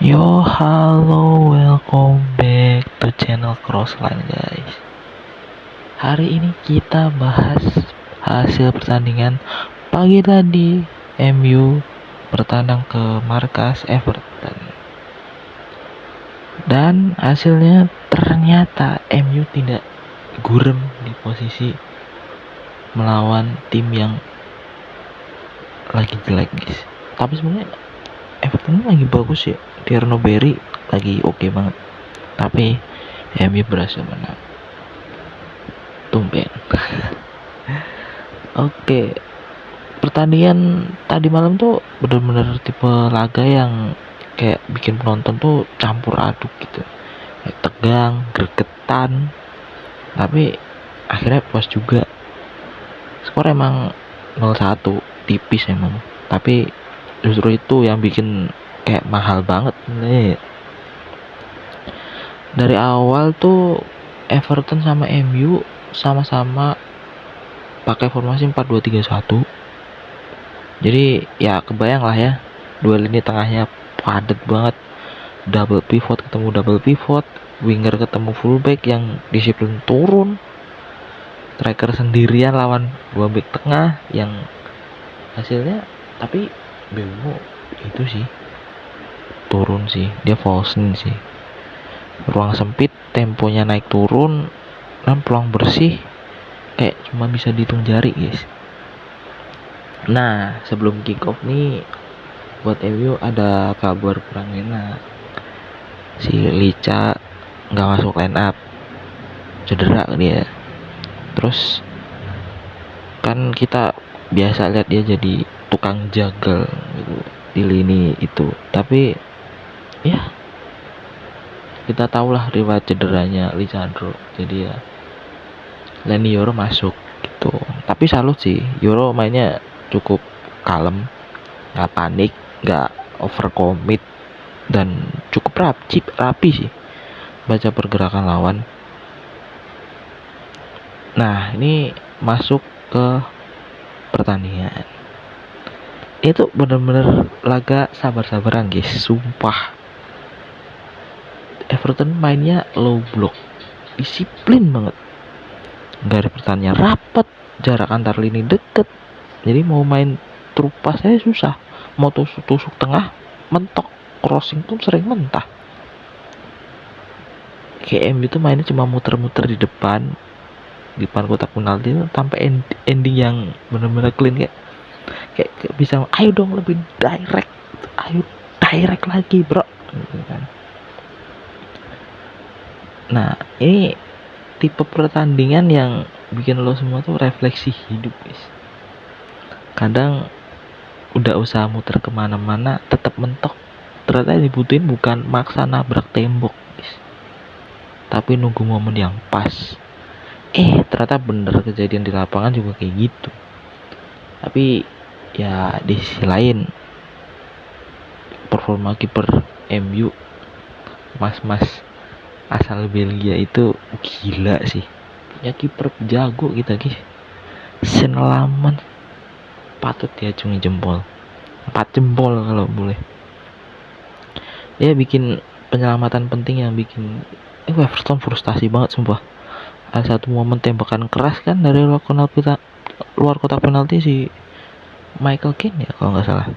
Yo, halo, welcome back to channel Crossline guys. Hari ini kita bahas hasil pertandingan pagi tadi. MU bertandang ke markas Everton. Dan hasilnya ternyata MU tidak gurem di posisi melawan tim yang lagi jelek guys. Tapi sebenarnya Everton lagi bagus ya. Tierno Berry lagi oke banget. Tapi MU berhasil menang. Tumben. Oke, pertandingan tadi malam tuh bener-bener tipe laga yang kayak bikin penonton tuh campur aduk gitu, kayak tegang, gregetan, tapi akhirnya puas juga. Skor emang 0-1, tipis emang, tapi justru itu yang bikin kayak mahal banget nih. Dari awal tuh Everton sama MU sama-sama pakai formasi 4-2-3-1. Jadi ya kebayang lah ya, dua lini tengahnya padat banget, double pivot ketemu double pivot, winger ketemu fullback yang disiplin turun, striker sendirian lawan dua back tengah yang hasilnya, tapi Bemo itu sih turun sih, dia false sih, ruang sempit, temponya naik turun, dan peluang bersih kayak cuma bisa dihitung jari guys. Nah, sebelum kick off nih buat MU ada kabar kurang enak. Si Lica nggak masuk line up, cedera dia. Terus kan kita biasa lihat dia jadi tukang jagal gitu di lini itu. Tapi ya kita tahulah riwayat cederanya Lisandro. Jadi ya Leny Yoro masuk gitu. Tapi salut sih, Yoro mainnya cukup kalem, nggak panik, nggak overcommit, dan cukup rapi sih baca pergerakan lawan. Nah, ini masuk ke pertandingan. Itu bener-bener laga sabar-sabaran guys, sumpah. Everton mainnya low block, disiplin banget. Gak ada pertandingan rapat, jarak antar lini deket. Jadi mau main terupas saya susah. Mau tusuk tengah, mentok. Crossing pun sering mentah. KM itu mainnya cuma muter-muter di depan kotak penalti sampai ending yang benar-benar clean, kayak bisa ayo dong lebih direct, ayo direct lagi bro gitu kan. Nah, ini tipe pertandingan yang bikin lo semua tuh refleksi hidup guys. Kadang udah usaha muter kemana-mana tetap mentok, ternyata yang dibutuhin bukan maksa nabrak tembok guys, tapi nunggu momen yang pas. Ternyata bener kejadian di lapangan juga kayak gitu. Tapi ya di sisi lain performa kiper MU mas-mas asal Belgia itu gila sih. Ya kiper jago kita guys. Senelaman patut diacungi jempol. 4 jempol kalau boleh. Dia bikin penyelamatan penting yang bikin Everton frustasi banget sumpah. Ada satu momen tembakan keras kan dari luar kotak penalti si Michael Keane ya kalau nggak salah.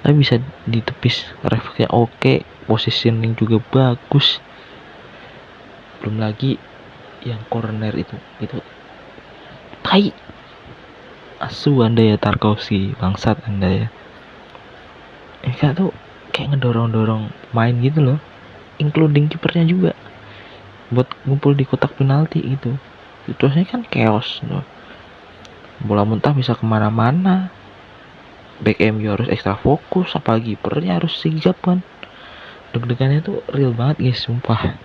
Tapi bisa ditepis, refleksnya oke, positioning juga bagus. Belum lagi yang corner itu tai asu anda ya Tarkowski, bangsat anda ya. Kayak tuh kayak ngedorong main gitu loh, including kipernya juga buat ngumpul di kotak penalti gitu. Situasinya kan chaos loh, bola muntah bisa kemana-mana, back MU harus ekstra fokus, apalagi kipernya harus sigap kan. Deg-degannya tuh real banget guys sumpah.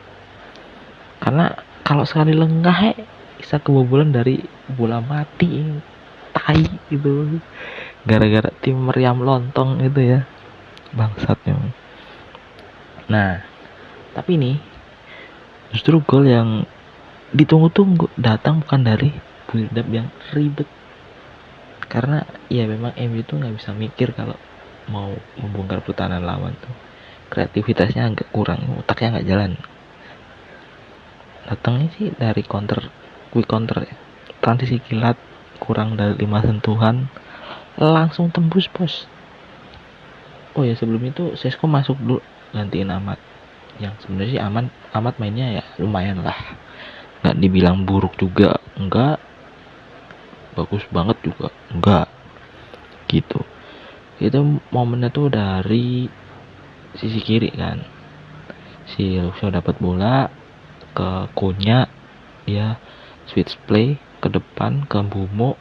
Karena kalau sekali lengah bisa kebobolan dari bola mati tai gitu, gara-gara tim meriam lontong itu ya, bangsatnya. Nah, tapi nih justru gol yang ditunggu-tunggu datang bukan dari build up yang ribet, karena ya memang MU tuh nggak bisa mikir kalau mau membongkar pertahanan lawan tuh. kreativitasnya agak kurang, otaknya nggak jalan. Datangnya sih dari quick counter ya, transisi kilat kurang dari 5 sentuhan langsung tembus bos. Oh ya, sebelum itu Sesko masuk dulu gantiin Amat, yang sebenarnya sih Amat mainnya ya lumayan lah, nggak dibilang buruk juga enggak, bagus banget juga enggak gitu. Itu momennya tuh dari sisi kiri kan, si Luxio dapat bola ke Konya, dia switch play ke depan ke Bumo,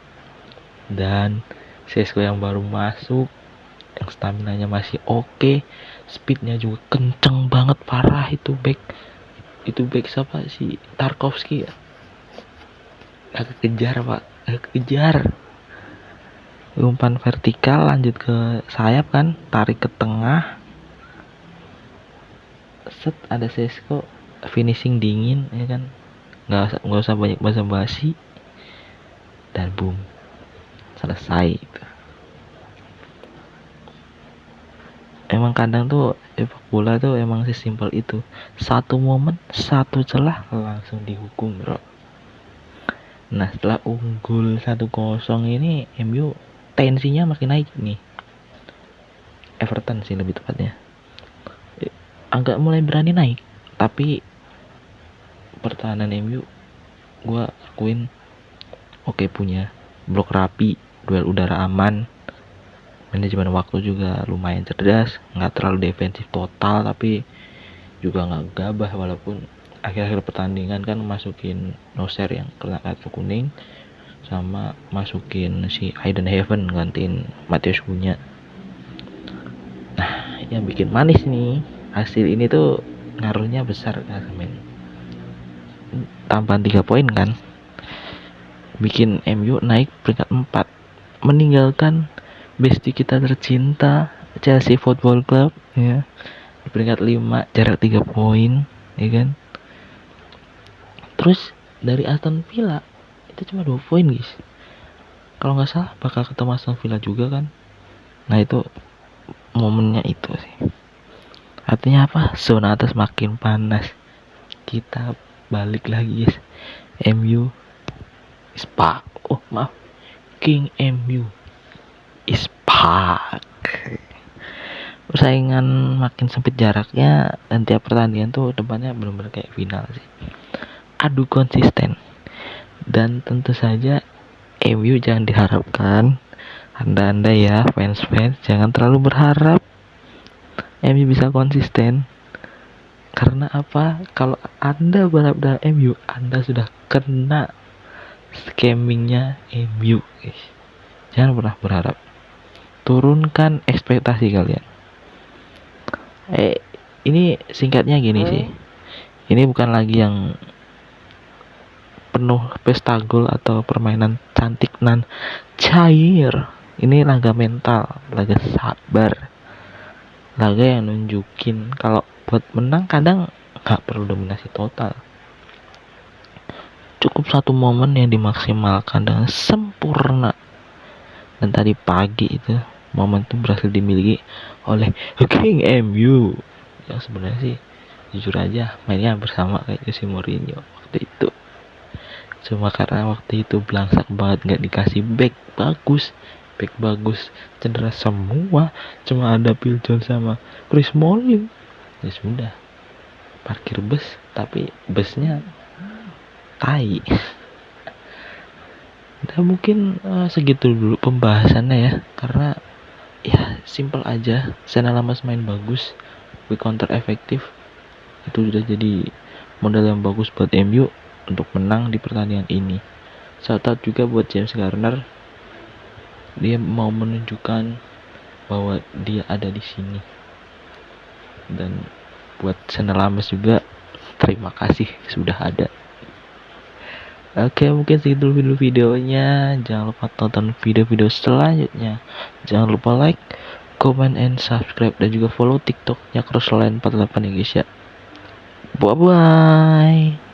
dan Sesko yang baru masuk, yang staminanya masih oke, speednya juga kenceng banget parah. Itu back siapa sih, Tarkowski ya, agak kejar pak, agak kejar, umpan vertikal lanjut ke sayap kan, tarik ke tengah, set ada Sesko finishing dingin ya kan, nggak usah banyak basa-basi, dan boom, selesai gitu. Emang kadang tuh sepak bola tuh emang sesimpel itu, satu momen satu celah langsung dihukum bro. Nah setelah unggul 1-0 ini MU tensinya makin naik nih, Everton sih lebih tepatnya, agak mulai berani naik. Tapi pertahanan MU gue akuin oke, punya blok rapi, duel udara aman, manajemen waktu juga lumayan cerdas, nggak terlalu defensif total tapi juga nggak gabah, walaupun akhir-akhir pertandingan kan masukin Noser yang kena kartu kuning, sama masukin si Aiden Heaven gantiin Matheus Cunha. Nah yang bikin manis nih, hasil ini tuh ngaruhnya besar kan men, tambahan 3 poin kan, bikin MU naik peringkat 4, meninggalkan bestie kita tercinta Chelsea Football Club ya di peringkat 5, jarak 3 poin ya kan. Terus dari Aston Villa itu cuma 2 poin guys, kalau nggak salah bakal ketemu Aston Villa juga kan. Nah itu momennya itu sih, artinya apa, zona atas makin panas, kita balik lagi guys. MU is back, oh maaf, King MU is back. Persaingan makin sempit jaraknya, dan tiap pertandingan tuh depannya benar-benar kayak final sih, adu konsisten. Dan tentu saja MU jangan diharapkan, anda ya fans jangan terlalu berharap MU bisa konsisten. Karena apa, kalau anda berharap dengan MU, anda sudah kena scammingnya MU guys. Jangan pernah berharap, turunkan ekspektasi kalian. Ini singkatnya gini sih, ini bukan lagi yang penuh pesta gol atau permainan cantik nan cair. Ini laga mental, laga sabar, laga yang nunjukin kalau buat menang kadang nggak perlu dominasi total, cukup satu momen yang dimaksimalkan dengan sempurna. Dan tadi pagi itu momen itu berhasil dimiliki oleh King MU, yang sebenarnya sih jujur aja mainnya bersama kayak Jose Mourinho waktu itu, cuma karena waktu itu belangsak banget, nggak dikasih back bagus, cedera semua, cuma ada Phil Jones sama Chris Smalling, ya sudah, parkir bus tapi busnya tai. Dan mungkin segitu dulu pembahasannya ya, karena ya simple aja, Sena Lamas main bagus, quick counter efektif, itu sudah jadi modal yang bagus buat MU untuk menang di pertandingan ini. Shout out juga buat James Garner, dia mau menunjukkan bahwa dia ada di sini. Dan buat Sena Lamas juga terima kasih sudah ada. Oke, mungkin segitu videonya. Jangan lupa tonton video-video selanjutnya. Jangan lupa like, comment, and subscribe, dan juga follow TikToknya Crossline 48 ya guys ya. Bye bye.